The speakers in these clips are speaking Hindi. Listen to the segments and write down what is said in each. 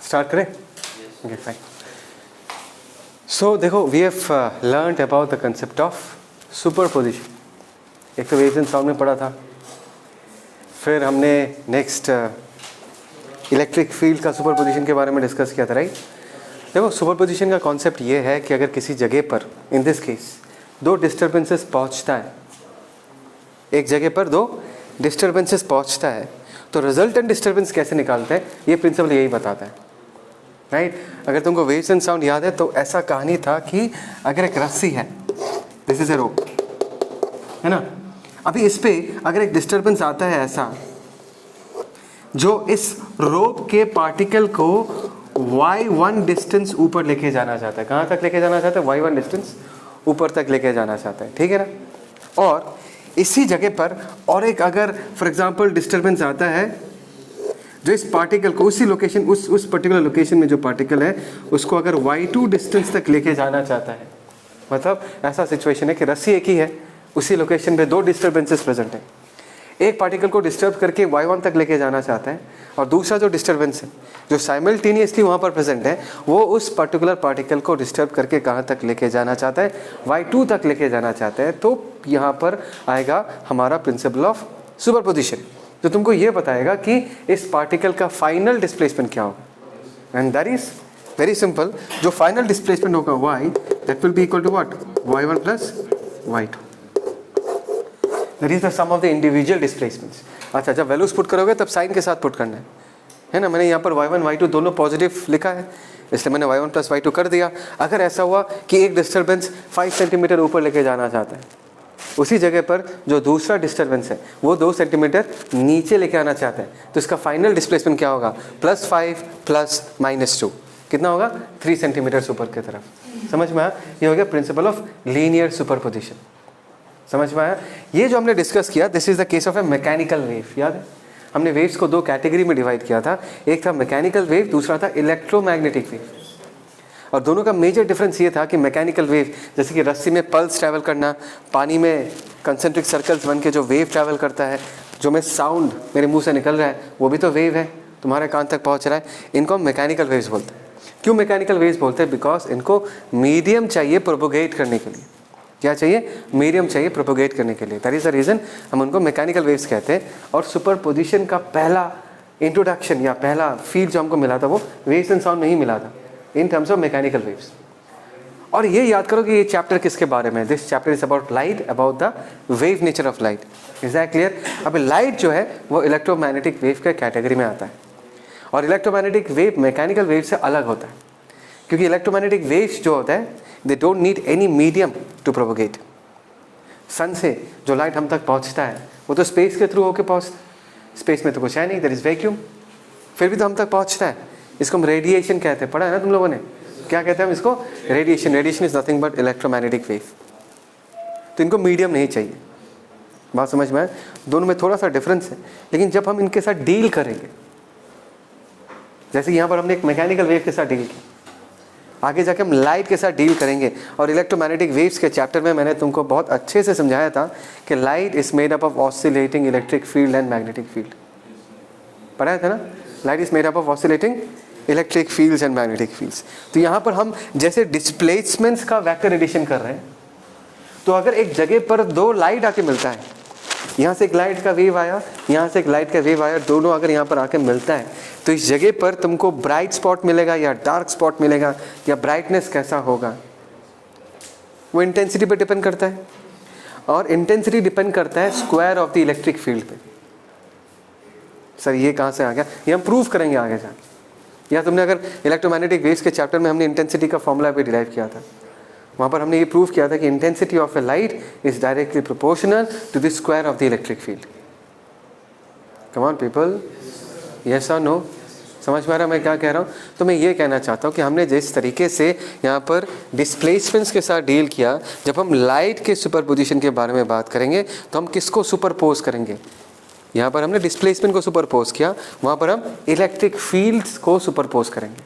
स्टार्ट करें? Okay fine. सो देखो, we have learned about the concept of superposition. एक तो वेव्स एंड साउंड में पढ़ा था, फिर हमने नेक्स्ट इलेक्ट्रिक फील्ड का सुपरपोजिशन के बारे में डिस्कस किया था, राइट? देखो, सुपरपोजिशन का कॉन्सेप्ट ये है कि अगर किसी जगह पर, इन दिस केस, दो डिस्टर्बेंसेस पहुंचता है, एक जगह पर दो डिस्टर्बेंसेस पहुंचता है, तो रिजल्टेंट डिस्टर्बेंस कैसे निकालते हैं, ये प्रिंसिपल यही बताता है, राइट? अगर तुमको वेव्स एंड साउंड याद है तो ऐसा कहानी था कि अगर एक रस्सी है, दिस इज ए रोप, है ना? अभी इस पे अगर एक डिस्टर्बेंस आता है ऐसा, जो इस रोप के पार्टिकल को y1 डिस्टेंस ऊपर लेके जाना चाहता है. कहाँ तक लेके जाना चाहता है? y1 डिस्टेंस ऊपर तक लेके जाना चाहता है, ठीक है ना? और इसी जगह पर और एक अगर फॉर एग्जांपल डिस्टर्बेंस आता है जो इस पार्टिकल को उसी लोकेशन, उस पर्टिकुलर लोकेशन में जो पार्टिकल है उसको अगर y2 डिस्टेंस तक लेके जाना चाहता है, मतलब ऐसा सिचुएशन है कि रस्सी एक ही है, उसी लोकेशन पे दो डिस्टर्बेंसेस प्रेजेंट है. एक पार्टिकल को डिस्टर्ब करके y1 तक लेके जाना चाहता है, और दूसरा जो डिस्टर्बेंस है जो साइमल्टेनियसली वहाँ पर प्रेजेंट है, वो उस पर्टिकुलर पार्टिकल को डिस्टर्ब करके कहाँ तक लेके जाना चाहता है? y2 तक लेके जाना चाहता है. तो यहाँ पर आएगा हमारा प्रिंसिपल ऑफ सुपरपोजिशन, जो तुमको ये बताएगा कि इस पार्टिकल का फाइनल डिस्प्लेसमेंट क्या होगा. And that is very simple. जो फाइनल डिस्प्लेसमेंट होगा y, that will be equal to what? y1 plus y2. That is the sum of the individual displacements. अच्छा, जब वैल्यूज पुट करोगे तब साइन के साथ पुट करना है ना? मैंने यहाँ पर y1 y2 दोनों पॉजिटिव लिखा है, इसलिए मैंने y1 प्लस y2 कर दिया. अगर ऐसा हुआ कि एक डिस्टर्बेंस 5 सेंटीमीटर ऊपर लेके जाना चाहता है, उसी जगह पर जो दूसरा डिस्टर्बेंस है वो 2 सेंटीमीटर नीचे लेके आना चाहता है, तो इसका फाइनल डिस्प्लेसमेंट क्या होगा? +5 प्लस -2 कितना होगा? 3 सेंटीमीटर ऊपर की तरफ. समझ में आया? ये हो गया प्रिंसिपल ऑफ लीनियर सुपरपोजिशन. समझ में आया? ये जो हमने डिस्कस किया, this is the case of A mechanical wave. याद है हमने वेव्स को दो कैटेगरी में डिवाइड किया था, एक था मैकेनिकल वेव, दूसरा था इलेक्ट्रोमैग्नेटिक वेव. और दोनों का मेजर डिफरेंस ये था कि मैकेनिकल वेव जैसे कि रस्सी में पल्स ट्रैवल करना, पानी में कंसेंट्रिक सर्कल्स बन के जो वेव ट्रैवल करता है, जो मैं साउंड मेरे मुंह से निकल रहा है वो भी तो वेव है, तुम्हारे कान तक पहुंच रहा है, इनको हम मैकेनिकल वेव्स बोलते हैं. क्यों मैकेनिकल वेव्स बोलते हैं? बिकॉज इनको मीडियम चाहिए प्रोपोगेट करने के लिए. क्या चाहिए? मीडियम चाहिए प्रोपोगेट करने के लिए. दैट इज द रीज़न हम उनको मैकेनिकल वेव्स कहते हैं. और सुपरपोजिशन का पहला इंट्रोडक्शन या पहला फील्ड जो हमको मिला था वो वेव्स एंड साउंड नहीं मिला था, in terms of mechanical waves. और ये याद करो कि ये चैप्टर किसके बारे में है? This chapter is about light, about the wave nature of light. Is that clear? अब लाइट जो है वो इलेक्ट्रोमैग्नेटिक वेव के कैटेगरी में आता है, और इलेक्ट्रोमैग्नेटिक वेव मैकेनिकल वेव से अलग होता है, क्योंकि इलेक्ट्रोमैग्नेटिक वेव्स जो होता है they don't need any medium to propagate. Sun से जो लाइट हम तक पहुंचता है वो तो स्पेस के थ्रू होकर पहुंचता है. स्पेस में तो कुछ है नहीं, देयर इज वैक्यूम, फिर भी तो हम तक पहुंचता है. इसको हम रेडिएशन कहते हैं, पढ़ा है ना तुम लोगों ने? क्या कहते हैं हम इसको? Radiation. Radiation is nothing but electromagnetic wave. तो इनको मीडियम नहीं चाहिए. बात समझ में आए? दोनों में थोड़ा सा डिफरेंस है, लेकिन जब हम इनके साथ डील करेंगे, जैसे यहाँ पर हमने एक मैकेनिकल वेव के साथ डील की, आगे जाके हम लाइट के साथ डील करेंगे. और इलेक्ट्रोमैग्नेटिक वेव्स के चैप्टर में मैंने तुमको बहुत अच्छे से समझाया था कि light is made up of oscillating electric field and magnetic field. पढ़ाया था ना? Light is made up of oscillating electric fields and magnetic fields. तो यहाँ पर हम जैसे डिस्प्लेसमेंट्स का वेक्टर एडिशन कर रहे हैं, तो अगर एक जगह पर दो लाइट आके मिलता है, यहाँ से एक लाइट का वेव आया, यहाँ से एक लाइट का वेव आया, दोनों अगर यहाँ पर आके मिलता है, तो इस जगह पर तुमको ब्राइट स्पॉट मिलेगा या डार्क स्पॉट मिलेगा, या ब्राइटनेस कैसा होगा वो इंटेंसिटी पे डिपेंड करता है. और इंटेंसिटी डिपेंड करता है square of the electric field पे. सर ये कहाँ से आ गया? ये हम प्रूव करेंगे आगे जाके. या तुमने अगर इलेक्ट्रोमैग्नेटिक वेव्स के चैप्टर में हमने इंटेंसिटी का फॉर्मूला भी डिराइव किया था, वहाँ पर हमने ये प्रूव किया था कि intensity of a light is directly proportional to the square of the electric field. Come on people, yes और नो? समझ में आ रहा मैं क्या कह रहा हूँ? तो मैं ये कहना चाहता हूँ कि हमने जिस तरीके से यहाँ पर डिस्प्लेसमेंट्स के साथ डील किया, जब हम लाइट के सुपरपोजिशन के बारे में बात करेंगे तो हम किसको सुपरपोज करेंगे? यहाँ पर हमने डिस्प्लेसमेंट को सुपरपोज किया, वहाँ पर हम इलेक्ट्रिक फील्ड्स को सुपरपोज करेंगे.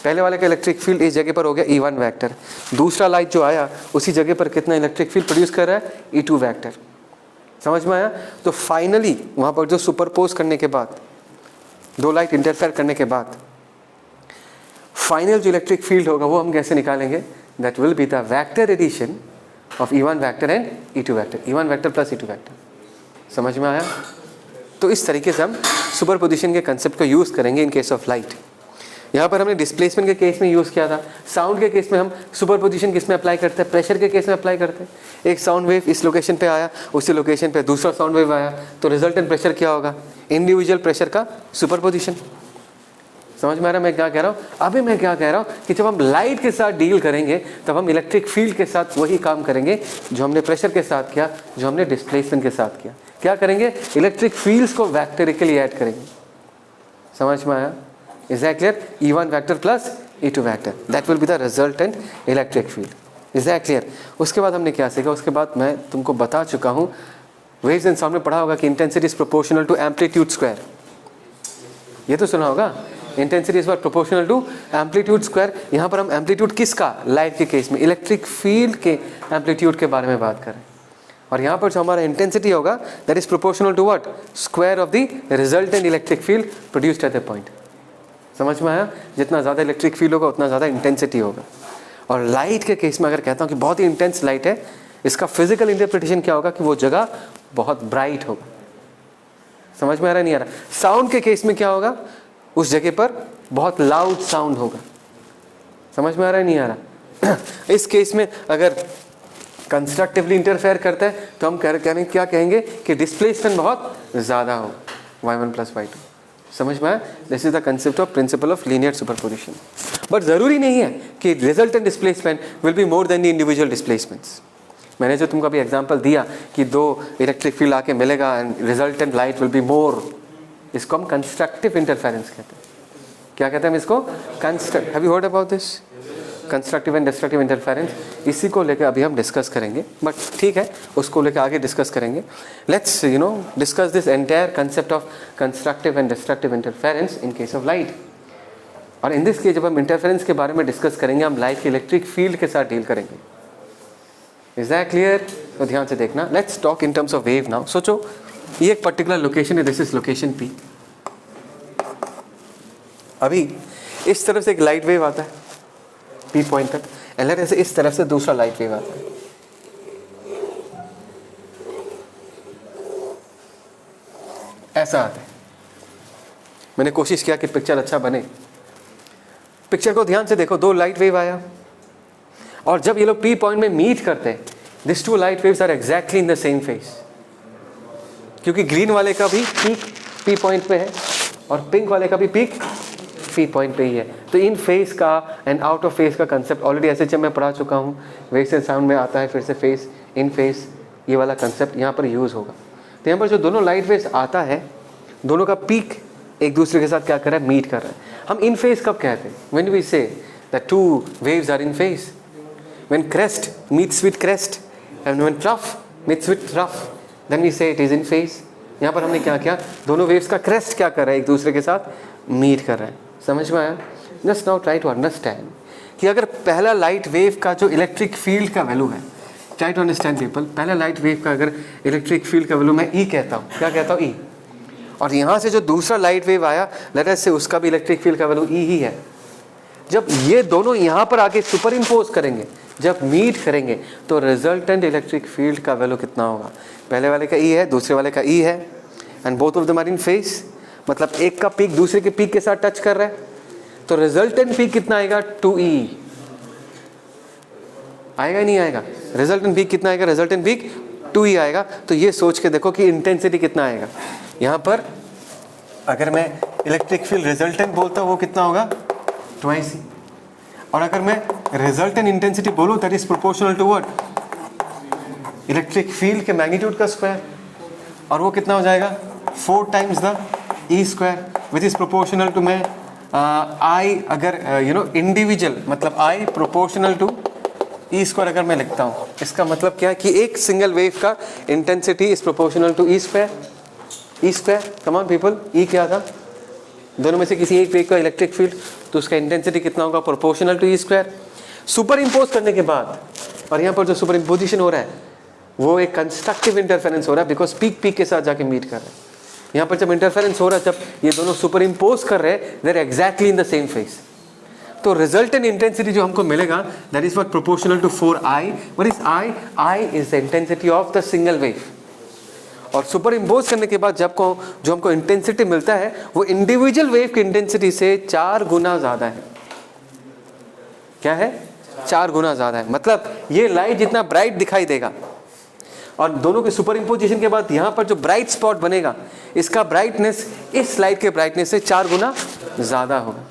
पहले वाले का इलेक्ट्रिक फील्ड इस जगह पर हो गया E1 वेक्टर, दूसरा लाइट जो आया उसी जगह पर कितना इलेक्ट्रिक फील्ड प्रोड्यूस कर रहा है? E2 vector. समझ में आया? तो फाइनली वहाँ पर जो सुपरपोज करने के बाद, दो लाइट इंटरफेयर करने के बाद फाइनल जो इलेक्ट्रिक फील्ड होगा वो हम कैसे निकालेंगे? That will be the vector addition of E1 vector and E2 vector, E1 vector plus E2 vector. समझ में आया? तो इस तरीके से हम सुपरपोजिशन के कंसेप्ट को यूज़ करेंगे इन केस ऑफ लाइट। यहाँ पर हमने डिस्प्लेसमेंट के केस में यूज़ किया था। साउंड के केस में हम सुपरपोजिशन किस में अप्लाई करते हैं? प्रेशर के केस में अप्लाई करते हैं। एक साउंड वेव इस लोकेशन पे आया, उसी लोकेशन पे दूसरा साउंड वेव आया, तो रिजल्टेंट प्रेशर क्या होगा? इंडिविजुअल प्रेशर का सुपरपोजिशन। समझ में आ रहा है मैं क्या कह रहा हूँ? अभी मैं क्या कह रहा हूँ कि जब हम लाइट के साथ डील करेंगे तब हम इलेक्ट्रिक फील्ड के साथ वही काम करेंगे जो हमने प्रेशर के साथ किया, जो हमने डिस्प्लेसमेंट के साथ किया। क्या करेंगे? इलेक्ट्रिक फील्ड्स को वेक्टरिकली ऐड करेंगे। समझ में आया? Is that clear? E1 vector plus E2 vector. That will be the resultant electric field. Is that clear? उसके बाद हमने क्या सीखा? उसके बाद मैं तुमको बता चुका हूँ, वेव्स एंड साउंड में पढ़ा होगा कि intensity is proportional to amplitude square. ये तो सुना होगा, intensity is proportional to amplitude square. यहाँ पर हम एम्पलीट्यूड किसका? लाइट के केस में इलेक्ट्रिक फील्ड के एम्पलीट्यूड के बारे में बात करें। और यहाँ पर जो हमारा इंटेंसिटी होगा that is proportional to what? Square of the resultant electric field produced at the point. समझ में आया? जितना ज़्यादा इलेक्ट्रिक फील्ड होगा उतना ज़्यादा इंटेंसिटी होगा। और लाइट के केस में अगर कहता हूँ कि बहुत ही इंटेंस लाइट है, इसका फिजिकल इंटरप्रिटेशन क्या होगा कि वो जगह बहुत ब्राइट होगा। समझ में आ रहा नहीं आ रहा? साउंड के केस में क्या होगा? उस जगह पर बहुत लाउड साउंड होगा। समझ में आ रहा नहीं आ रहा? इस केस में अगर कंस्ट्रक्टिवली इंटरफेयर करता है तो हम क्या कहेंगे कि डिस्प्लेसमेंट बहुत ज़्यादा हो, y1 प्लस y2। समझ में आया? This is the concept of principle of linear superposition. But ज़रूरी नहीं है कि resultant displacement will be more than the individual displacements. मैंने जो तुमको अभी एग्जांपल दिया कि दो इलेक्ट्रिक फील्ड आके मिलेगा and resultant light will be more, इसको हम कंस्ट्रक्टिव इंटरफेरेंस कहते हैं। क्या कहते हैं हम इसको? Construct. Have you heard about this? Constructive and destructive interference, इसी को लेकर अभी हम डिस्कस करेंगे। बट ठीक है, उसको लेकर आगे डिस्कस करेंगे। Let's discuss this entire concept of constructive and destructive interference in case of light. और इन दिस केस जब हम इंटरफेरेंस के बारे में डिस्कस करेंगे, हम लाइट के इलेक्ट्रिक फील्ड के साथ डील करेंगे। Is that clear? तो ध्यान से देखना। Let's talk in terms of wave now. सोचो ये एक पर्टिकुलर लोकेशन है, दिस इज लोकेशन P। अभी इस तरफ से एक लाइट वेव आता है P पॉइंट तक, एंड से इस तरफ से दूसरा लाइट वेव आता है। ऐसा आता है। मैंने कोशिश किया कि पिक्चर अच्छा बने। पिक्चर को ध्यान से देखो, दो लाइट वेव आया और जब ये लोग P पॉइंट में मीट करते हैं, this two light waves are exactly in the same phase. क्योंकि ग्रीन वाले का भी पीक P पॉइंट पे है और पिंक वाले का भी पीक P पॉइंट पे ही है। तो इन फेस का एंड आउट ऑफ फेस का कंसेप्ट ऑलरेडी SHM में पढ़ा चुका हूँ। वेव्स एंड साउंड में आता है फिर से फेस इन फेस, ये वाला कंसेप्ट यहाँ पर यूज़ होगा। तो यहाँ पर जो दोनों लाइट वेव्स आता है, दोनों का पीक एक दूसरे के साथ क्या कर रहा है? मीट कर रहा है। हम इन फेस कब कहते हैं? When we say that two waves are in phase, when crest meets with crest and when trough meets with trough, then we say it is in phase. यहाँ पर हमने क्या किया? दोनों वेव्स का क्रेस्ट क्या कर रहा है? एक दूसरे के साथ मीट कर रहा है। समझ में आया? Just now try to understand कि अगर पहला लाइट वेव का जो इलेक्ट्रिक फील्ड का वैल्यू है, ट्राई टू अंडरस्टैंड पीपल, पहला लाइट वेव का अगर इलेक्ट्रिक फील्ड का वैल्यू मैं E कहता हूँ, क्या कहता हूँ? E। और यहाँ से जो दूसरा लाइट वेव आया, लेट अस से उसका भी इलेक्ट्रिक फील्ड का वैल्यू E ही है। जब ये दोनों यहाँ पर आके सुपर इम्पोज करेंगे, जब मीट करेंगे, तो रिजल्टेंट इलेक्ट्रिक फील्ड का वैल्यू कितना होगा? पहले वाले का E है, दूसरे वाले का E है, and both of them are in phase. मतलब एक का पीक दूसरे के पीक के साथ टच कर रहा है, तो रिजल्टेंट पीक कितना आएगा? 2E आएगा, नहीं आएगा? रिजल्टेंट पीक कितना आएगा? रिजल्टेंट पीक 2E आएगा। तो ये सोच के देखो कि इंटेंसिटी कितना आएगा। यहाँ पर अगर मैं इलेक्ट्रिक फील्ड रिजल्टेंट बोलता हूँ वो कितना होगा? 2E। और अगर मैं रिजल्टेंट इंटेंसिटी बोलूँ that is proportional to what? Electric field के मैग्नीट्यूड का स्क्वायर, और वो कितना हो जाएगा? 4 times the E square, which is proportional to मैं I अगर इंडिविजुअल मतलब I proportional to E square अगर मैं लिखता हूँ, इसका मतलब क्या है कि एक सिंगल वेव का intensity is proportional to E square. E square, come on people, E क्या था? दोनों में से किसी एक वेव का इलेक्ट्रिक फील्ड, तो उसका इंटेंसिटी कितना होगा? Proportional to E square. Superimpose करने के बाद, और यहाँ पर जो सुपर इम्पोजिशन हो रहा है वो एक कंस्ट्रक्टिव इंटरफेरेंस हो रहा है, बिकॉज पीक के साथ जाके मीट कर रहे हैं। यहाँ पर जब इंटरफेरेंस हो रहा है, जब ये दोनों सुपर इम्पोज कर रहे हैं, they're exactly in the same phase. तो रिजल्टेंट इंटेंसिटी जो हमको मिलेगा that is what proportional to 4i. What is i? i is the intensity of the single wave. और सुपर इम्पोज करने के बाद जब को जो हमको इंटेंसिटी मिलता है वो इंडिविजुअल वेव की इंटेंसिटी से 4 गुना ज़्यादा है. क्या है? 4 गुना ज़्यादा है. मतलब ये लाइट जितना ब्राइट दिखाई देगा और दोनों के सुपर इम्पोजिशन के बाद यहाँ पर जो ब्राइट स्पॉट बनेगा इसका ब्राइटनेस इस लाइट के ब्राइटनेस से 4 गुना ज़्यादा होगा.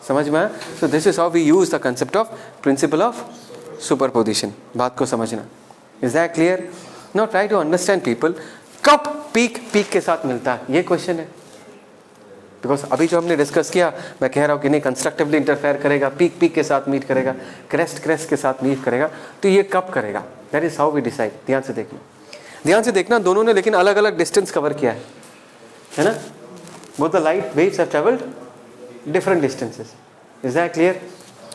समझ में आया? So this is how we use the concept of principle of superposition. बात को समझना. Is that clear? Now try to understand people. कब पीक पीक के साथ मिलता है, ये क्वेश्चन है. बिकॉज अभी जो हमने डिस्कस किया मैं कह रहा हूँ कि नहीं कंस्ट्रक्टिवली इंटरफेयर करेगा, पीक पीक के साथ मीट करेगा, क्रेस्ट क्रेस्ट के साथ मीट करेगा. तो ये कब करेगा? That is how we decide. ध्यान से देखना, ध्यान से देखना. दोनों ने लेकिन अलग अलग डिस्टेंस कवर किया है ना. Both the light waves have travelled different distances. Is that clear?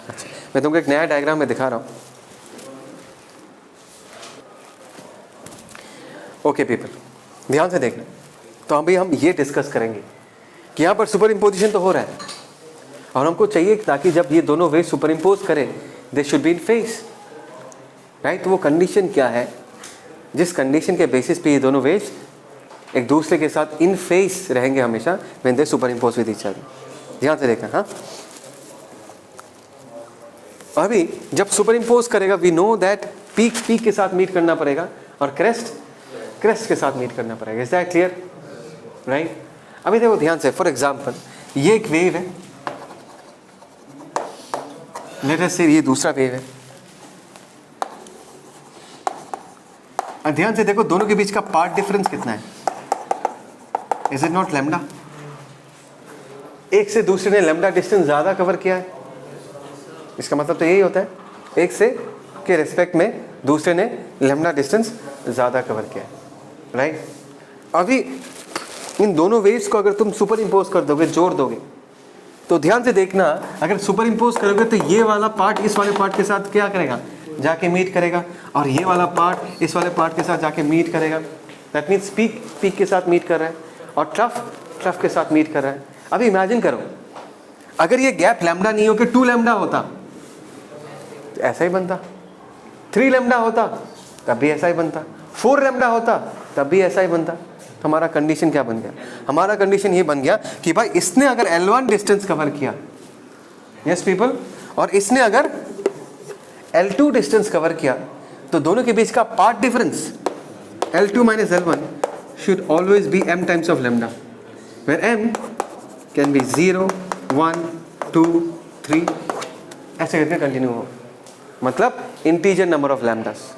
अच्छा, मैं तुमको एक नया डायग्राम में दिखा रहा हूँ. ओके पीपल, ध्यान से देखना. तो अभी हम ये डिस्कस करेंगे कि यहाँ पर सुपर इम्पोजिशन तो हो रहा है और हमको चाहिए ताकि जब ये दोनों वेव सुपर इम्पोज करें they should be in face, right. तो वो कंडीशन क्या है जिस कंडीशन के बेसिस पे ये दोनों वेव्स एक दूसरे के साथ इन फेस रहेंगे हमेशा when they superimpose with each other. ध्यान से देखना. हाँ, अभी जब सुपर इम्पोज करेगा we know that peak peak के साथ मीट करना पड़ेगा और क्रेस्ट क्रेस्ट के साथ मीट करना पड़ेगा. Is that clear? राइट. अभी देखो ध्यान से. फॉर एग्जांपल ये एक वेव है, लेट अस से ये दूसरा वेव है. और ध्यान से देखो दोनों के बीच का पार्ट डिफरेंस कितना है. Is it not lambda? एक से दूसरे ने लैम्डा डिस्टेंस ज्यादा कवर किया है. इसका मतलब तो यही होता है एक से के रिस्पेक्ट में दूसरे ने लैम्डा डिस्टेंस ज्यादा कवर किया है, राइट. अभी इन दोनों वेव्स को अगर तुम सुपर इम्पोज कर दोगे, जोड़ दोगे, तो ध्यान से देखना अगर सुपर इम्पोज करोगे तो ये वाला पार्ट इस वाले पार्ट के साथ क्या करेगा, जाके मीट करेगा, और ये वाला पार्ट इस वाले पार्ट के साथ जाके मीट करेगा. दैट मीन्स पीक पीक के साथ मीट कर रहा है और ट्रफ ट्रफ के साथ मीट कर रहा है. अभी इमेजिन करो अगर ये गैप लैम्डा नहीं होकर 2 लैम्डा होता तो ऐसा ही बनता, 3 लैम्डा होता तब भी ऐसा ही बनता, 4 लैम्डा होता तब भी ऐसा ही बनता. हमारा कंडीशन क्या बन गया? हमारा कंडीशन ये बन गया कि भाई इसने अगर L1 डिस्टेंस कवर किया, यस पीपल, और इसने अगर L2 डिस्टेंस कवर किया तो दोनों के बीच का path difference L2 minus L1 should always be m times of lambda, where m can be 0, 1, 2, 3 ऐसे करके कंटिन्यू हो. मतलब इंटीजर नंबर ऑफ लैम्डास.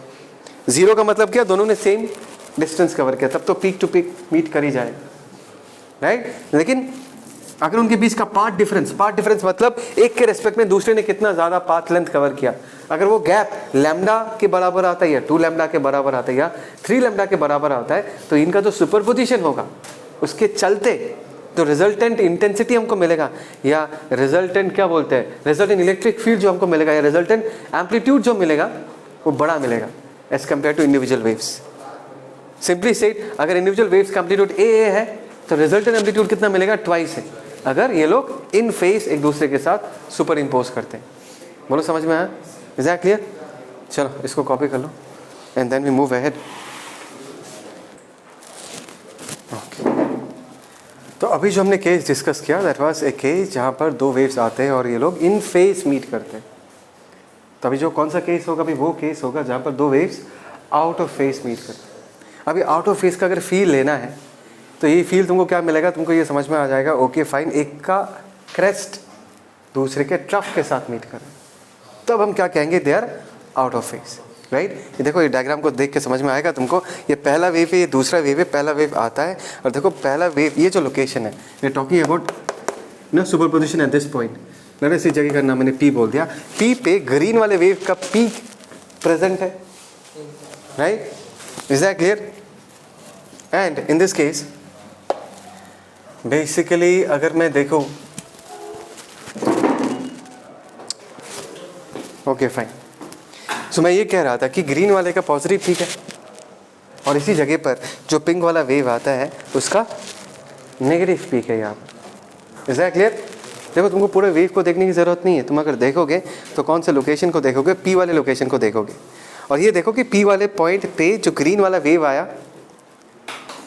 0 का मतलब क्या, दोनों ने सेम डिस्टेंस कवर किया, तब तो पीक टू पीक मीट कर ही जाए, राइट. लेकिन अगर उनके बीच का पार्ट डिफरेंस मतलब एक के रेस्पेक्ट में दूसरे ने कितना ज़्यादा पाथ लेंथ कवर किया, अगर वो गैप लैम्डा के बराबर आता है या 2 लैम्डा के बराबर आता है या 3 लैम्डा के बराबर आता है, तो इनका जो सुपरपोजिशन होगा उसके चलते तो रिजल्टेंट इंटेंसिटी हमको मिलेगा, या रिजल्टेंट क्या बोलते हैं, रिजल्टेंट इलेक्ट्रिक फील्ड जो हमको मिलेगा या रिजल्टेंट एम्पलीट्यूड जो मिलेगा वो बड़ा मिलेगा as compare to individual waves. Simply said, अगर इंडिविजुअल वेव्स का एम्पलीट्यूड ए है तो रिजल्टेंट एम्पलीट्यूड कितना मिलेगा, ट्वाइस है, अगर ये लोग इन फेस एक दूसरे के साथ सुपर इम्पोज करते हैं. बोलो समझ में आया? Is that clear? चलो इसको कॉपी कर लो and then we move ahead. तो अभी जो हमने केस डिस्कस किया दैट वाज ए केस जहाँ पर 2 वेव्स आते हैं और ये लोग इन फेस मीट करते हैं. तो अभी जो कौन सा केस होगा, अभी वो केस होगा जहाँ पर 2 waves out of phase meet करते हैं. अभी आउट ऑफ फेस का अगर फील लेना है तो ये फील तुमको क्या मिलेगा, तुमको ये समझ में आ जाएगा. ओके फाइन, एक का क्रेस्ट दूसरे के ट्रफ के साथ मीट कर रहे हैं, तब हम क्या कहेंगे, they are out of phase, right. ये देखो ये डायग्राम को देख के समझ में आएगा तुमको. ये पहला वेव है, ये दूसरा वेव है. पहला वेव आता है और देखो पहला वेव, ये जो लोकेशन है, वी आर टॉकिंग अबाउट ना सुपरपोजिशन एट दिस पॉइंट. मैंने इसी जगह का नाम मैंने पी बोल दिया. पी पे ग्रीन वाले वेव का पीक प्रेजेंट है, right. Is that clear? And in this case basically अगर मैं देखूं, ओके फाइन, सो मैं ये कह रहा था कि ग्रीन वाले का पॉजिटिव पीक है और इसी जगह पर जो पिंक वाला वेव आता है उसका नेगेटिव पीक है यहाँ पर. Is that clear? देखो तुमको पूरे वेव को देखने की ज़रूरत नहीं है, तुम अगर देखोगे तो कौन से लोकेशन को देखोगे, P वाले लोकेशन को देखोगे। और ये देखो कि P वाले पॉइंट पे जो ग्रीन वाला वेव आया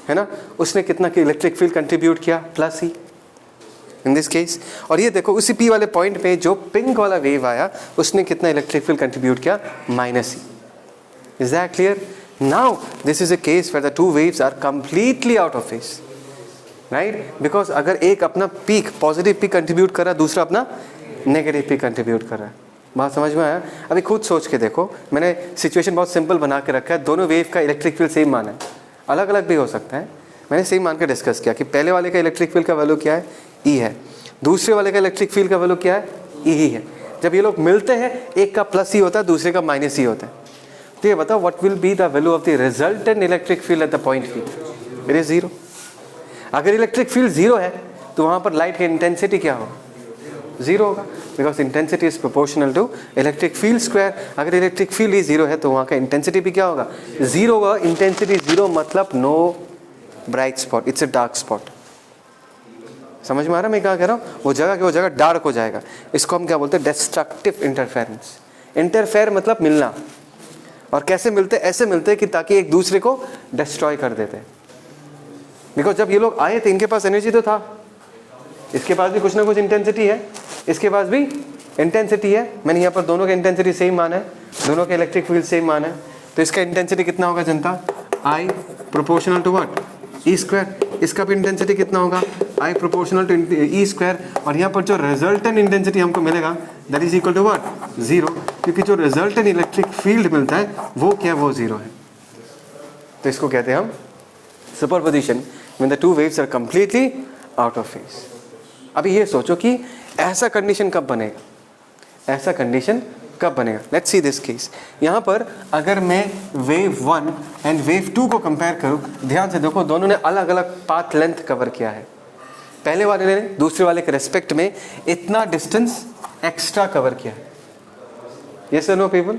है ना, उसने कितना इलेक्ट्रिक फील्ड कंट्रीब्यूट किया, plus E in this case. और ये देखो उसी P वाले पॉइंट पे जो पिंक वाला वेव आया उसने कितना इलेक्ट्रिक फील्ड कंट्रीब्यूट किया, minus E. Is that clear? Now this is a case where the two waves are completely out of phase, right? Because अगर एक अपना पीक पॉजिटिव पीक कंट्रीब्यूट कर रहा है, दूसरा अपना नेगेटिव पीक कंट्रीब्यूट कर रहा है। बात समझ में आया? अभी खुद सोच के देखो, मैंने सिचुएशन बहुत सिंपल बना के रखा है, दोनों वेव का इलेक्ट्रिक फील्ड सेम माना है, अलग अलग भी हो सकता है। मैंने सेम मान के डिस्कस किया कि पहले वाले का इलेक्ट्रिक फील्ड का वैल्यू क्या है, ई है, दूसरे वाले का इलेक्ट्रिक फील्ड का वैल्यू क्या है, ई ही है। जब ये लोग मिलते हैं, एक का प्लस ई होता है, दूसरे का माइनस ई होता है। तो ये बताओ what will be the value of the resultant electric field at the point P? It is zero. अगर इलेक्ट्रिक फील्ड जीरो है तो वहाँ पर लाइट की इंटेंसिटी क्या होगा, जीरो होगा, because intensity is proportional to electric field square. अगर इलेक्ट्रिक फील्ड ही जीरो है तो वहाँ का इंटेंसिटी भी क्या होगा, जीरो होगा। इंटेंसिटी जीरो मतलब no bright spot, it's a dark spot. समझ में आ रहा है मैं क्या कह रहा हूँ? वो जगह की वो जगह डार्क हो जाएगा। इसको हम क्या बोलते हैं, डिस्ट्रक्टिव इंटरफेरेंस। इंटरफेयर मतलब मिलना, और कैसे मिलते? ऐसे मिलते हैं कि ताकि एक दूसरे को डिस्ट्रॉय कर देते हैं। बिकॉज जब ये लोग आए थे इनके पास एनर्जी तो था, इसके पास भी कुछ ना कुछ इंटेंसिटी है, इसके पास भी इंटेंसिटी है। मैंने यहाँ पर दोनों का इंटेंसिटी सेम माना है, दोनों का इलेक्ट्रिक फील्ड सेम माना है। तो इसका इंटेंसिटी कितना होगा जनता, I proportional to what, E square. इसका भी इंटेंसिटी कितना होगा, I proportional to E square. और यहाँ पर जो रिजल्टेंट इंटेंसिटी हमको मिलेगा that is equal to what, zero, क्योंकि जो रिजल्टेंट इलेक्ट्रिक फील्ड मिलता है वो क्या, वो जीरो है। तो इसको कहते हैं हम superposition when the two waves are completely out of phase। अभी ये सोचो कि ऐसा कंडीशन कब बनेगा, ऐसा कंडीशन कब बनेगा? Let's see this case. यहाँ पर अगर मैं वेव 1 एंड वेव 2 को कंपेयर करूँ, ध्यान से देखो दोनों ने अलग अलग पाथ लेंथ कवर किया है। पहले वाले ने दूसरे वाले के रेस्पेक्ट में इतना डिस्टेंस एक्स्ट्रा कवर किया है। यस और नो पीपल,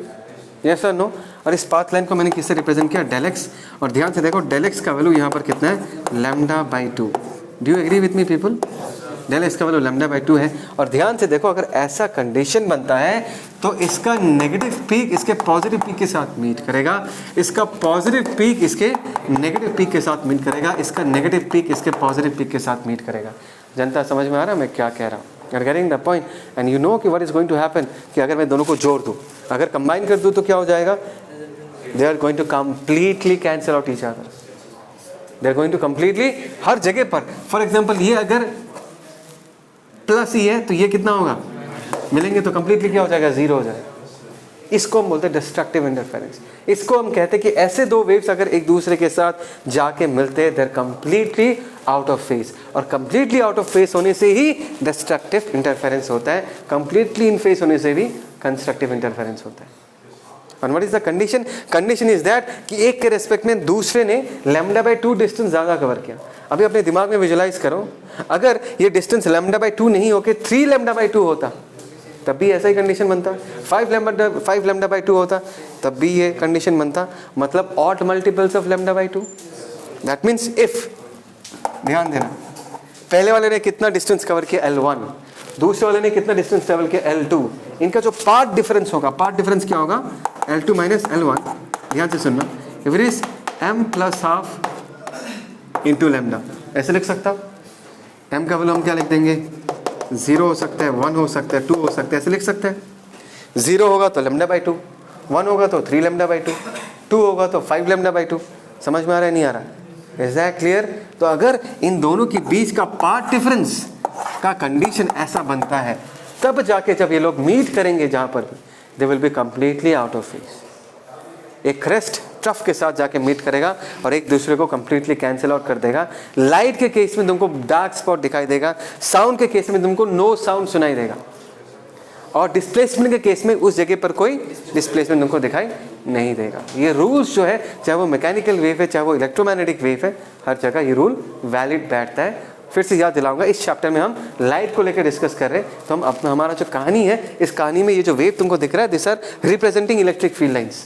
यस और नो? और इस पाथ लाइन को मैंने किससे रिप्रेजेंट किया, डेल एक्स। और ध्यान से देखो डेल एक्स का वैल्यू यहाँ पर कितना है, lambda by 2। Do you agree with me people? Del x का वैल्यू लैम्डा बाई 2 है। और ध्यान से देखो अगर ऐसा कंडीशन बनता है तो इसका नेगेटिव पीक इसके पॉजिटिव पीक के साथ मीट करेगा, इसका पॉजिटिव पीक इसके नेगेटिव पीक के साथ मीट करेगा, इसका नेगेटिव पीक इसके पॉजिटिव पीक के साथ मीट करेगा। जनता समझ में आ रहा है मैं क्या कह रहा हूँ? You are getting the point? And you know कि what is going to happen, कि अगर मैं दोनों को जोड़ दूँ, अगर कंबाइन कर दूँ तो क्या हो जाएगा, they are going to completely cancel out each other, they are going to completely हर जगह पर। फॉर एग्जाम्पल ये अगर प्लस ही है तो ये कितना होगा, मिलेंगे तो कंप्लीटली क्या हो जाएगा, जीरो हो जाएगा। इसको हम बोलते हैं डिस्ट्रक्टिव इंटरफेरेंस। इसको हम कहते हैं कि ऐसे दो वेव्स अगर एक दूसरे के साथ जाके मिलते हैं, they're completely out of phase. और कंप्लीटली आउट ऑफ फेज होने से ही डिस्ट्रक्टिव इंटरफेरेंस होता है, कंप्लीटली इन फेज होने से भी कंस्ट्रक्टिव इंटरफेरेंस होता है। और what is the condition? Condition is that कि एक के रेस्पेक्ट में दूसरे ने लैम्डा बाई 2 डिस्टेंस ज़्यादा कवर किया। अभी अपने दिमाग में विजुलाइज करो, अगर ये डिस्टेंस लैम्डा बाई 2 नहीं होके 3 लैम्डा बाई 2 होता तब भी ऐसा ही कंडीशन बनता। 5 लैम्डा बाई 2 होता तब भी ये कंडीशन बनता, मतलब odd multiples of lambda by 2। That means if, ध्यान देना, पहले वाले ने कितना डिस्टेंस कवर किया, L1, दूसरे वाले ने कितना डिस्टेंस ट्रेवल किया, L2। इनका जो पार्ट डिफरेंस होगा, पार्ट डिफरेंस क्या होगा, L2 माइनस L1। ध्यान से सुनना, if it is m plus half into lambda, ऐसे लिख सकता हूँ। m का वैल्यू हम क्या लिख देंगे, 0 हो सकता है, 1 हो सकता है, 2 हो सकता है, ऐसे लिख सकते हैं। 0 होगा तो लैम्डा बाई 2, 1 होगा तो 3 लैम्डा बाई 2, 2 होगा तो 5 लैम्डा बाई 2। समझ में आ रहा है, नहीं आ रहा? Is that clear? तो अगर इन दोनों के बीच का पार्ट डिफरेंस का कंडीशन ऐसा बनता है, तब जाके जब ये लोग मीट करेंगे जहाँ पर भी, they will be completely out of phase. एक क्रेस्ट ट्रफ के साथ जाके मीट करेगा और एक दूसरे को कंप्लीटली कैंसिल आउट कर देगा। लाइट के केस में तुमको डार्क स्पॉट दिखाई देगा, साउंड के केस में तुमको नो साउंड सुनाई देगा, और डिस्प्लेसमेंट के केस में उस जगह पर कोई डिस्प्लेसमेंट तुमको दिखाई नहीं देगा। ये रूल्स जो है, चाहे वो मैकेनिकल वेव है, चाहे वो इलेक्ट्रोमैग्नेटिक वेव है, हर जगह ये रूल वैलिड बैठता है। फिर से याद दिलाऊंगा, इस चैप्टर में हम लाइट को लेकर डिस्कस कर रहे हैं, तो हम अपना हमारा जो कहानी है, इस कहानी में ये जो वेव तुमको दिख रहा है, this are representing electric field lines.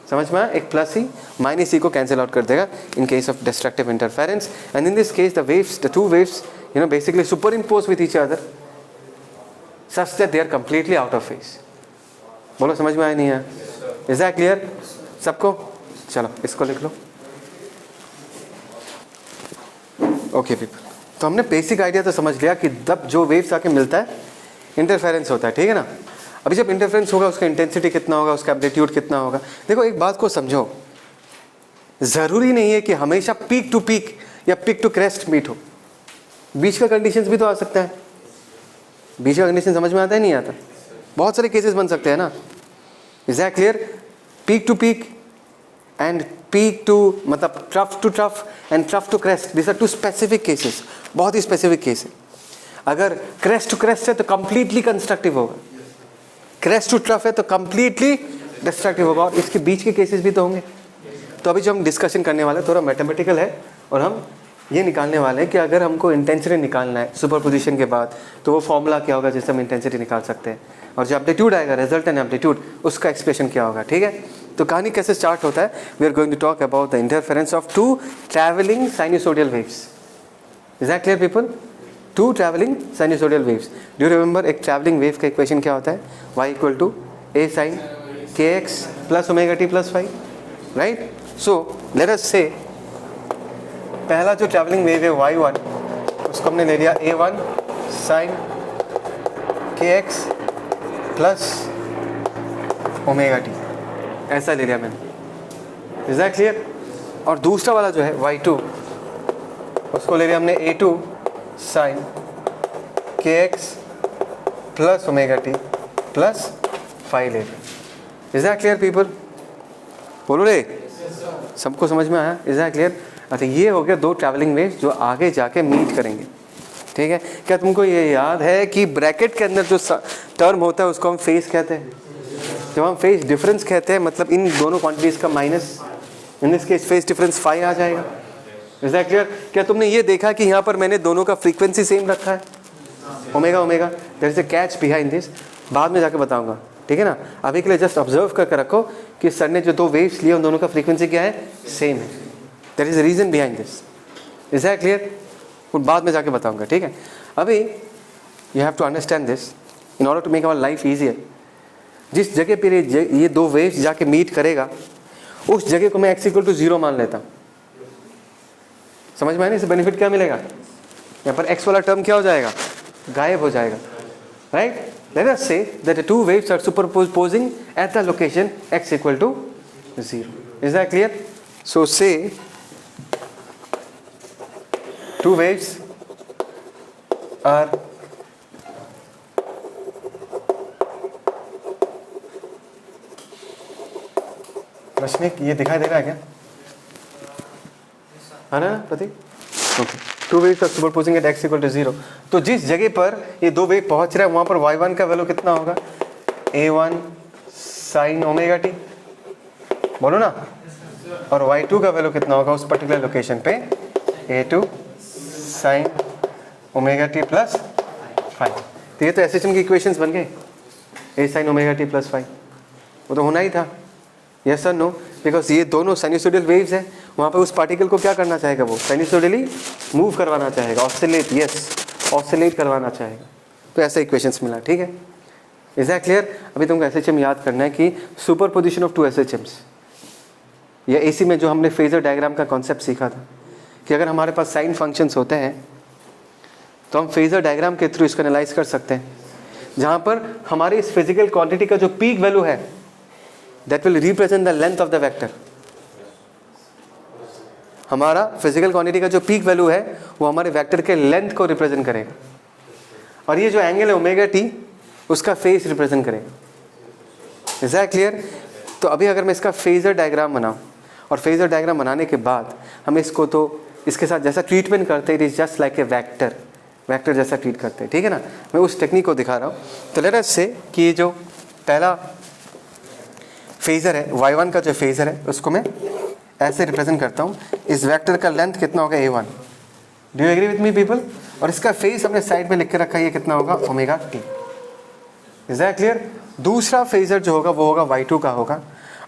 समझ में आया? एक प्लस ही माइनस ई को कैंसिल आउट कर देगा in case of destructive interference. And in this case the waves, the two waves, basically superimpose with each other such that they are completely out of phase. बोलो समझ में आया नहीं आया? इज दैट क्लियर सबको? चलो इसको लिख लो। ओके पीपल, तो हमने बेसिक आइडिया तो समझ लिया कि जब जो वेव्स आके मिलता है इंटरफेरेंस होता है, ठीक है ना। अभी जब इंटरफेरेंस होगा उसका इंटेंसिटी कितना होगा, उसका एम्पलीट्यूड कितना होगा। देखो एक बात को समझो, ज़रूरी नहीं है कि हमेशा पीक टू पीक या पीक टू क्रेस्ट मीट हो, बीच का कंडीशंस भी तो आ सकता है। बीच का कंडीशन समझ में आता है नहीं आता? बहुत सारे केसेस बन सकते हैं ना। Is that clear? Peak to peak and peak to मतलब trough to trough and trough to crest, this are two specific cases, बहुत ही स्पेसिफिक केस है। अगर क्रेस्ट टू क्रेस्ट है तो कंप्लीटली कंस्ट्रक्टिव होगा, क्रेस्ट टू ट्रफ है तो कंप्लीटली डिस्ट्रक्टिव होगा, और इसके बीच के केसेस भी तो होंगे। तो अभी जो हम डिस्कशन करने वाले हैं थोड़ा मैथमेटिकल है, और हम ये निकालने वाले हैं कि अगर हमको इंटेंसिटी निकालना है सुपरपोजिशन के बाद तो वो फॉर्मूला क्या होगा जिससे हम इंटेंसिटी निकाल सकते हैं, और जो एम्पलीट्यूड आएगा रिजल्ट एंड एम्पलीट्यूड उसका एक्सप्रेशन क्या होगा, ठीक है। तो कहानी कैसे स्टार्ट होता है? We are going to talk about the interference of two travelling sinusoidal waves. Is that clear people? Two travelling sinusoidal waves. Do you remember एक ट्रैवलिंग वेव का इक्वेशन क्या होता है? y equal to a sin kx plus omega t plus phi, right. So let us से पहला जो ट्रैवलिंग वेव है y1, उसको हमने ले लिया a1 sin kx plus omega t, ऐसा ले लिया मैंने। Is that clear? और दूसरा वाला जो है y2, उसको ले लिया हमने a2 sin kx plus omega t plus phi ले लिया। Is that clear people? बोलो रे, सबको समझ में आया? Is that clear? अच्छा, ये हो गया दो ट्रैवलिंग वेव्स जो आगे जाके मीट करेंगे, ठीक है। क्या तुमको ये याद है कि ब्रैकेट के अंदर जो टर्म होता है उसको हम फेज कहते हैं? जब हम फेज डिफरेंस कहते हैं मतलब इन दोनों क्वांटिटीज का minus, in this case phase difference phi आ जाएगा। Is that clear? क्या तुमने ये देखा कि यहाँ पर मैंने दोनों का फ्रीक्वेंसी सेम रखा है, omega omega? There is a catch behind this, बाद में जाके बताऊंगा, ठीक है ना। अभी के लिए जस्ट ऑब्जर्व करके रखो कि सर ने जो दो वेव्स लिए उन दोनों का फ्रीक्वेंसी क्या है, सेम है। There is a reason behind this. Is that clear? वो बाद में जाके बताऊंगा, ठीक है। अभी you have to understand this in order to make our life easier. जिस जगह पर ये दो वेव्स जाके मीट करेगा उस जगह को मैं x इक्वल टू 0 मान लेता हूँ। समझ में आया ना? इससे बेनिफिट क्या मिलेगा? यहाँ पर x वाला टर्म क्या हो जाएगा, गायब हो जाएगा, right. Let us say that the two waves are superposing at the location x equal to 0. Is that clear? So say two waves are Rashmik, ये दिखाई दे रहा है क्या? है ना Prateek? Okay. Two waves are superposing at x equal to 0। तो जिस जगह पर ये दो वेव पहुंच रहा है वहां पर y1 का वैल्यू कितना होगा? a1 sin ओमेगा t, बोलो ना। और y2 का वैल्यू कितना होगा उस पर्टिकुलर लोकेशन पे? a2 sin omega t plus five. तो ये तो एसएचएम की इक्वेशंस बन गए, a sin omega t plus five. वो तो होना ही था, यस सर नो, बिकॉज ये दोनों साइनसोडियल वेव्स हैं। वहाँ पे उस पार्टिकल को क्या करना चाहेगा? वो साइनसोडियली मूव करवाना चाहेगा, ऑसिलेट, यस ऑसिलेट करवाना चाहेगा। तो ऐसा इक्वेशंस मिला, ठीक है। Is that clear? अभी तुमको एसएचएम याद करना है कि सुपरपोजिशन ऑफ टू एसएचएम्स, या एसी में जो हमने फेजर डायग्राम का कॉन्सेप्ट सीखा था कि अगर हमारे पास साइन फंक्शंस होते हैं तो हम फेजर डायग्राम के थ्रू इसको एनालाइज कर सकते हैं, जहाँ पर हमारी इस फिजिकल क्वांटिटी का जो पीक वैल्यू है that will represent the length of the vector। हमारा फिजिकल क्वांटिटी का जो पीक वैल्यू है वो हमारे वेक्टर के लेंथ को रिप्रेजेंट करेगा, और ये जो एंगल है ओमेगा टी उसका फेस रिप्रेजेंट करेगा। Is that clear? तो अभी अगर मैं इसका फेजर डायग्राम बनाऊं, और फेजर डायग्राम बनाने के बाद हम इसको तो इसके साथ जैसा ट्रीटमेंट करते हैं, it is just like a vector, vector जैसा ट्रीट करते हैं, ठीक है ना। मैं उस टेक्निक को दिखा रहा हूँ। तो लेट अस से कि ये जो पहला फेजर है y1 का जो फेजर है उसको मैं ऐसे रिप्रेजेंट करता हूँ। इस वेक्टर का लेंथ कितना होगा? a1। Do you agree with me people? और इसका फेस हमने साइड में लिख के रखा है, ये कितना होगा? Omega t। Is that clear? दूसरा फेजर जो होगा वो होगा y2 का होगा,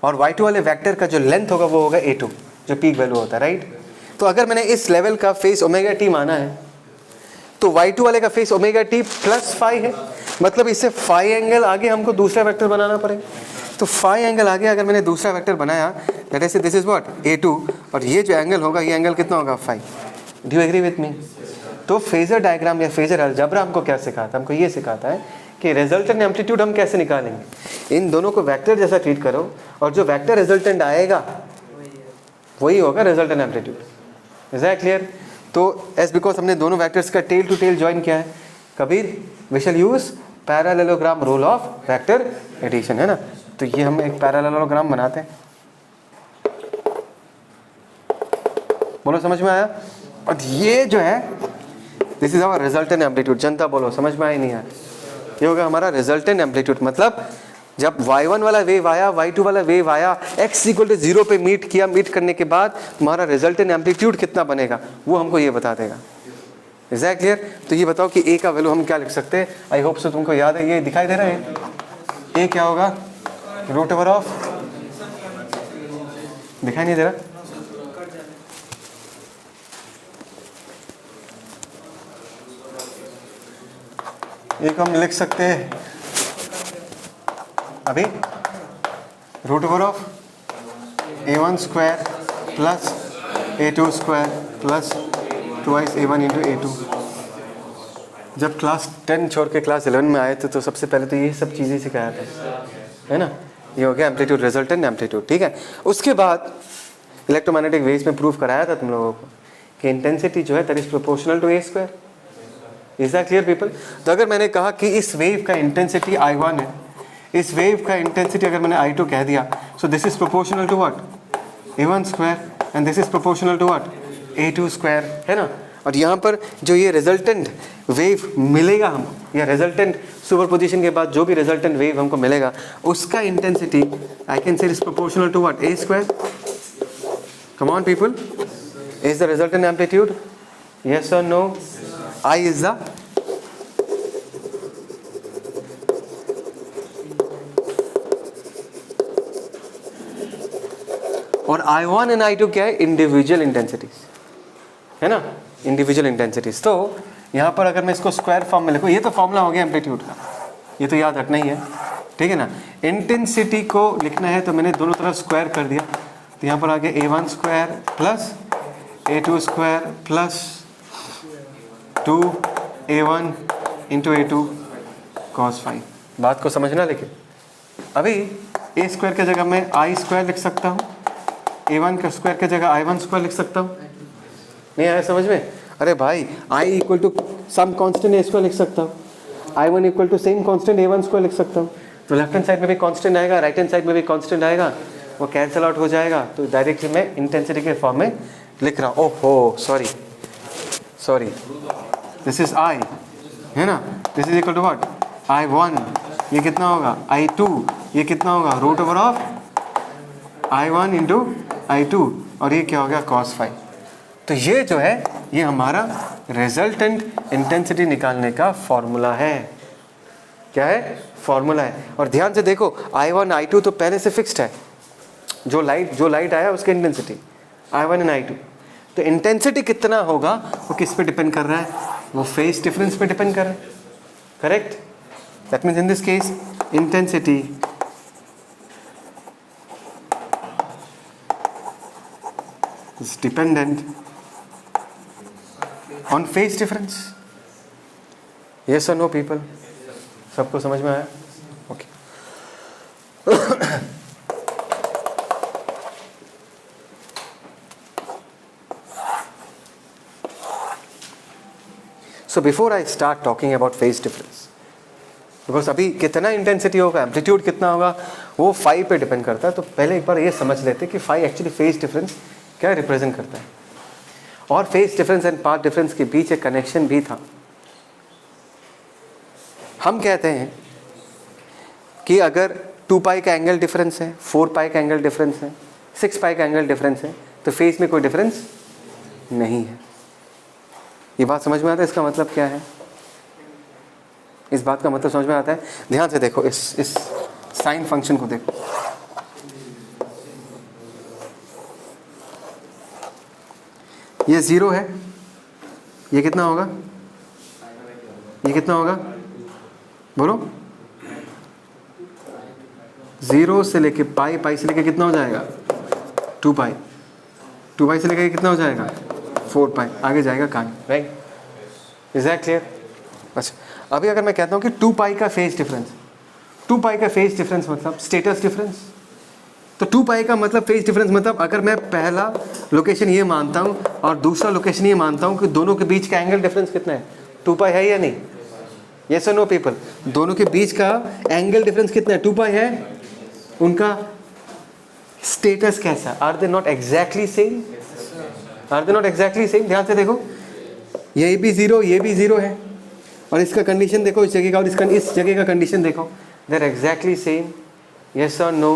और y2 वाले वेक्टर का जो लेंथ होगा वो होगा a2, जो पीक वैल्यू होता है, राइट। तो अगर मैंने इस लेवल का फेस ओमेगा t माना है तो y2 वाले का phase omega t plus phi है, मतलब इससे फाई एंगल आगे हमको दूसरा वेक्टर बनाना पड़ेगा। तो फाई एंगल आगे अगर मैंने दूसरा वेक्टर बनाया, that is this is what a2, और ये जो एंगल होगा ये एंगल कितना होगा phi. Do you agree with me? तो फेजर डायग्राम या फेजर अलजेब्रा हमको क्या सिखाता है? हमको ये सिखाता है कि रिजल्टेंट एम्पलीट्यूड हम कैसे निकालेंगे। इन दोनों को वेक्टर जैसा ट्रीट करो और जो वेक्टर रिजल्टेंट आएगा वही होगा resultant amplitude. Is that clear? तो एज बिकॉज हमने दोनों वेक्टर्स का टेल टू टेल ज्वाइन किया है, कबीर we shall use parallelogram rule of vector addition, है ना। तो ये हम एक पैरेललोग्राम बनाते हैं, बोलो समझ में आया? और ये जो है this is our resultant amplitude. जनता बोलो समझ में आया नहीं आया? ये होगा हमारा रिजल्टेंट एम्पलीट्यूड। मतलब जब y1 वाला वेव आया, y2 वाला वेव आया, x इक्वल टू 0 पे मीट किया, मीट करने के बाद हमारा रिजल्टेंट एम्पलीट्यूड कितना बनेगा वो हमको ये बता देगा। Is that clear? तो ये बताओ कि a का वैल्यू हम क्या लिख सकते हैं? आई होप सो तुमको याद है, ये दिखाई दे रहा है a क्या होगा? रूट ओवर ऑफ, दिखाई नहीं दे रहा? एक हम लिख सकते हैं अभी root over of a1 square plus a2 square plus twice a1 into a2। जब क्लास 10 छोड़ के क्लास 11 में आए थे तो सबसे पहले तो ये सब चीज़ें सिखाया था, है ना। ये हो गया एम्पलीट्यूड, रिजल्टेंट एम्पलीट्यूड, ठीक है। उसके बाद इलेक्ट्रोमैग्नेटिक वेव्स में प्रूव कराया था तुम लोगों को कि इंटेंसिटी जो है that is proportional to a square. Is that clear people? तो अगर मैंने कहा कि इस वेव का इंटेंसिटी I1 है, इस वेव का इंटेंसिटी अगर मैंने I2 कह दिया, so this is proportional to what a1 square and this is proportional to what a2 square, है ना। और यहाँ पर जो ये रिजल्टेंट वेव मिलेगा हम, या रिजल्टेंट सुपरपोजिशन के बाद जो भी रिजल्टेंट वेव हमको मिलेगा उसका intensity I can say is proportional to what a square. Come on people, is the resultant amplitude? Yes और नो? I is the और I1 एंड I2 क्या है? इंडिविजुअल इंटेंसिटीज, है ना, इंडिविजुअल इंटेंसिटीज। तो यहाँ पर अगर मैं इसको स्क्वायर फॉर्म में लिखूँ, ये तो फॉर्मूला हो गया एम्पलीट्यूड का, ये तो याद रखना ही है, ठीक है ना। इंटेंसिटी को लिखना है तो मैंने दोनों तरफ स्क्वायर कर दिया, तो यहाँ पर आ गया a1 square plus a2 square plus 2a1 into a2 cos phi. बात को समझना, लेकिन अभी a स्क्वायर की जगह मैं i स्क्वायर लिख सकता हूँ, a1 का स्क्वायर की जगह i1 स्क्वायर लिख सकता हूँ। नहीं आया समझ में? अरे भाई i equal to some constant a square लिख सकता हूँ, i1 equal to same constant a1 square लिख सकता हूँ। तो लेफ्ट हैंड साइड में भी कांस्टेंट आएगा, राइट हैंड साइड में भी कांस्टेंट आएगा, वो कैंसिल आउट हो जाएगा। तो डायरेक्टली मैं इंटेंसिटी के फॉर्म में लिख रहा हूँ। ओहो सॉरी, दिस इज I, है ना, this is equal to what I1, ये कितना होगा I2, ये कितना होगा root over of I1 into I2, और ये क्या हो गया cos फाई। तो ये जो है ये हमारा रिजल्टेंट इंटेंसिटी निकालने का फॉर्मूला है। क्या है? फॉर्मूला है। और ध्यान से देखो I1 I2 तो पहले से फिक्स्ड है, जो लाइट आया उसकी इंटेंसिटी I1 एंड I2। तो इंटेंसिटी कितना होगा वो किस पे डिपेंड कर रहा है? वो फेज डिफरेंस पे डिपेंड कर रहा है, correct. That means in this case intensity is dependent on phase difference. Yes और नो पीपल? सबको समझ में आया? Okay. So before I start talking about phase difference, because अभी कितना इंटेंसिटी होगा, एम्पलीट्यूड कितना होगा, वो फाई पे डिपेंड करता है। तो पहले एक बार ये समझ लेते कि फाई एक्चुअली फेज डिफरेंस क्या रिप्रेजेंट करता है, और phase difference and path difference के बीच एक कनेक्शन भी था। हम कहते हैं कि अगर 2 पाई का एंगल डिफरेंस है, 4 पाई का एंगल डिफरेंस है, 6 पाई का एंगल डिफरेंस है, तो फेज में कोई डिफरेंस नहीं है। ये बात समझ में आता है? इसका मतलब क्या है? इस बात का मतलब समझ में आता है? ध्यान से देखो, इस साइन फंक्शन को देखो। ये 0 है, ये कितना होगा ये कितना होगा बोलो? 0 से लेके पाई, पाई से लेके कितना हो जाएगा 2 पाई, 2 पाई से लेके कितना हो जाएगा 4 पाई, आगे जाएगा कहाँ, राइट? Is that clear? अच्छा अभी अगर मैं कहता हूँ कि 2 पाई का फेज डिफरेंस, 2 पाई का फेज डिफरेंस मतलब स्टेटस डिफरेंस, तो 2 पाई का मतलब फेज डिफरेंस मतलब अगर मैं पहला लोकेशन ये मानता हूँ और दूसरा लोकेशन ये मानता हूँ कि दोनों के बीच का एंगल डिफरेंस कितना है, 2 पाई है या नहीं? यस और नो पीपल? दोनों के बीच का एंगल डिफरेंस कितना है, 2 पाई है। उनका स्टेटस कैसा? Are they not exactly same? Are they not exactly same? ध्यान से देखो, ये भी 0, ये भी 0 है, और इसका कंडीशन देखो इस जगह का और इस जगह का कंडीशन देखो, they are exactly same. Yes और नो?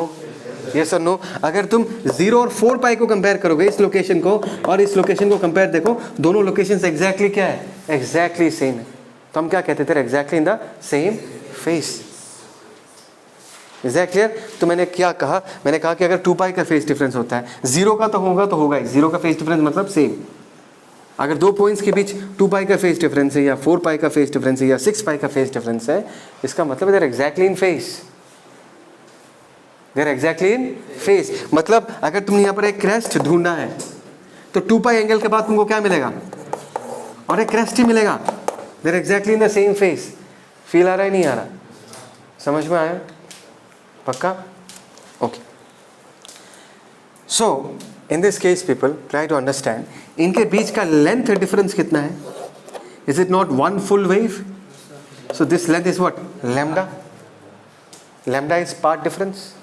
यस और नो? अगर तुम 0 और 4 पाई को कंपेयर करोगे, इस लोकेशन को और इस लोकेशन को कंपेयर, देखो दोनों लोकेशंस एग्जैक्टली क्या है, एग्जैक्टली सेम है, तो हम क्या कहते थे, exactly in the same face. Is that clear? तो मैंने क्या कहा, मैंने कहा कि अगर 2 पाई का फेज डिफरेंस होता है, 0 का तो होगा ही, 0 का फेज डिफरेंस मतलब सेम। अगर 2 पॉइंट्स के बीच 2 पाई का फेज डिफरेंस है या 4 पाई का फेज डिफरेंस है या 6 पाई का फेज डिफरेंस है, इसका मतलब they are exactly in phase, they are exactly in phase. मतलब अगर तुमने यहाँ पर एक क्रेस्ट ढूंढना है तो 2 पाई एंगल के बाद तुमको क्या मिलेगा, और एक क्रेस्ट ही मिलेगा, they are exactly in the same phase. Feel आ रहा है नहीं आ रहा? समझ में आया? पक्का? Okay. So in this case people try to understand, इनके बीच का लेंथ डिफरेंस कितना है? Is it not 1 full wave? So this length is what, lambda. Lambda is path difference.